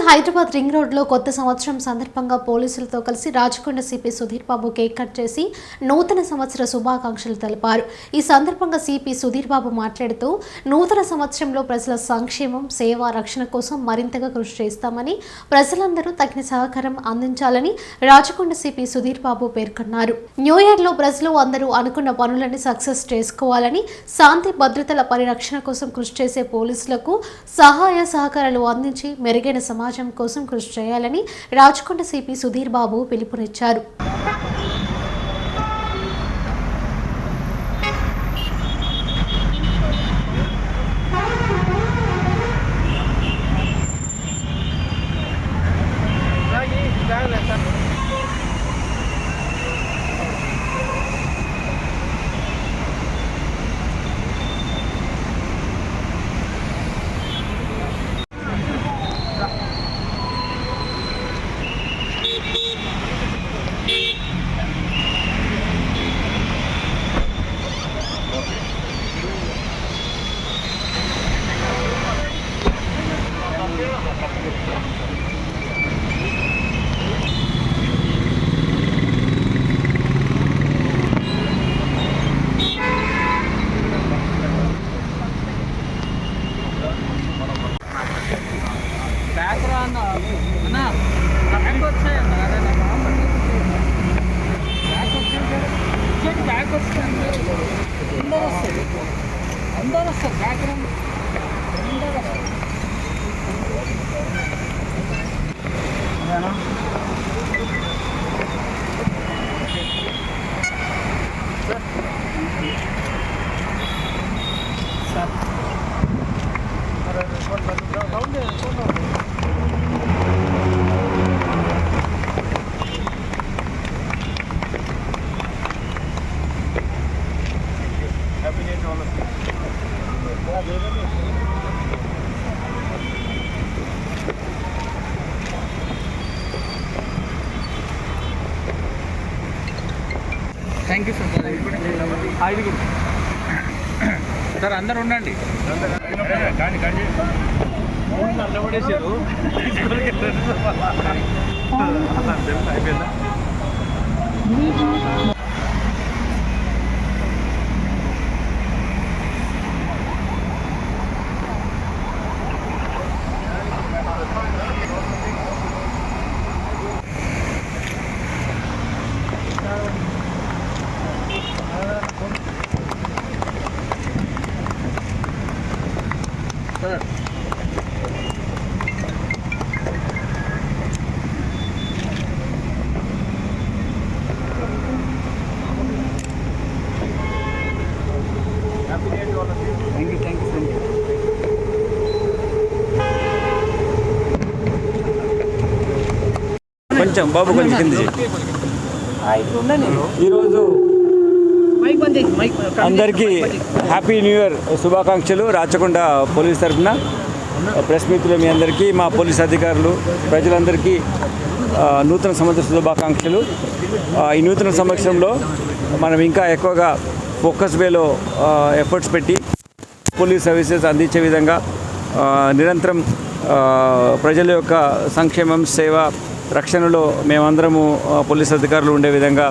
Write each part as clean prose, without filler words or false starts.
Hyderabad ring రోడ్లో కొత్త సంవత్సరం సందర్భంగా పోలీసులతో కలిసి Rachakonda CP Sudheer Babu cake cut చేసి నూతన సంవత్సర శుభాకాంక్షలు తెలిపారు. ఈ సందర్భంగా సిపి సుధీర్ బాబు మాట్లాడుతూ నూతన సంవత్సరంలో ప్రజల సంక్షేమం, సేవ, రక్షణ కోసం మరింతగా కృషి చేస్తామని, ప్రజలందరూ తగిన సహకారం అందించాలని రాచకొండ సిపి సుధీర్ బాబు పేర్కొన్నారు. న్యూ ఇయర్లో ప్రజలు అందరూ అనుకున్న పనులని సక్సెస్ చేసుకోవాలని, శాంతి భద్రతల పరిరక్షణ కోసం కృషి చేసే పోలీసులకు సహాయ సహకారాలు అందించి మెరుగైన సమాజం కోసం కృషి చేయాలని రాచకొండ సిపి సుధీర్ బాబు పిలుపునిచ్చారు. Thank you sir. అందరు ఉండండి. అయిపోయిందా? కొంచెం బాబు కొంచెం కింద ఈరోజు అందరికీ హ్యాపీ న్యూ ఇయర్ శుభాకాంక్షలు. రాచకొండ పోలీస్ తరఫున ప్రెస్ మిత్రులు మీ అందరికీ, మా పోలీస్ అధికారులు, ప్రజలందరికీ నూతన సంవత్సర శుభాకాంక్షలు. ఈ నూతన సంవత్సరంలో మనం ఇంకా ఎక్కువగా ఫోకస్ వేలో ఎఫర్ట్స్ పెట్టి పోలీస్ సర్వీసెస్ అందించే విధంగా నిరంతరం ప్రజల యొక్క సంక్షేమం, సేవ, రక్షణలో మేమందరము పోలీస్ అధికారులు ఉండే విధంగా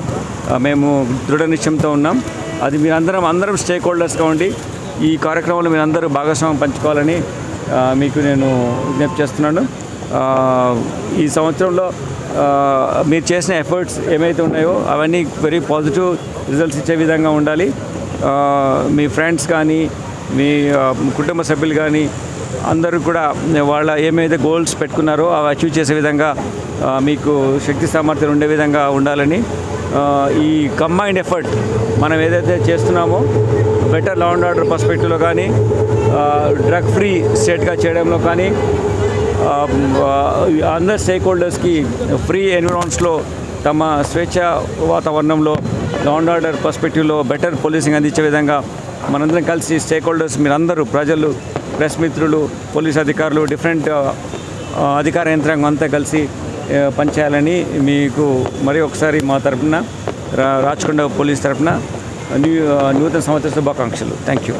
మేము దృఢ నిశ్చయంతో ఉన్నాం. అది అందరం స్టేక్ హోల్డర్స్గా ఉండి ఈ కార్యక్రమంలో మీరందరూ భాగస్వామ్యం పంచుకోవాలని మీకు నేను విజ్ఞప్తి చేస్తున్నాను. ఈ సంవత్సరంలో మీరు చేసిన ఎఫర్ట్స్ ఏమైతే ఉన్నాయో అవన్నీ వెరీ పాజిటివ్ రిజల్ట్స్ ఇచ్చే విధంగా ఉండాలి. మీ ఫ్రెండ్స్ కానీ, మీ కుటుంబ సభ్యులు కానీ అందరూ కూడా వాళ్ళ ఏమైతే గోల్స్ పెట్టుకున్నారో అవి అచీవ్ చేసే విధంగా మీకు శక్తి సామర్థ్యం ఉండే విధంగా ఉండాలని, ఈ కంబైన్డ్ ఎఫర్ట్ మనం ఏదైతే చేస్తున్నామో బెటర్ లా అండ్ ఆర్డర్ పర్స్పెక్టివ్లో కానీ, డ్రగ్ ఫ్రీ స్టేట్గా చేయడంలో కానీ, అందరు స్టేక్ హోల్డర్స్కి ఫ్రీ ఎన్విరాన్మెంట్స్లో తమ స్వేచ్ఛ వాతావరణంలో లా అండ్ ఆర్డర్ పర్స్పెక్టివ్లో బెటర్ పోలీసింగ్ అందించే విధంగా మనందరం కలిసి స్టేక్ హోల్డర్స్ మీరందరూ, ప్రజలు, ప్రెస్ మిత్రులు, పోలీస్ అధికారులు, డిఫరెంట్ అధికార యంత్రాంగం అంతా కలిసి పనిచేయాలని మీకు మరి ఒకసారి మా తరఫున, రాచకొండ పోలీస్ తరఫున నూతన సంవత్సర శుభాకాంక్షలు. Thank you.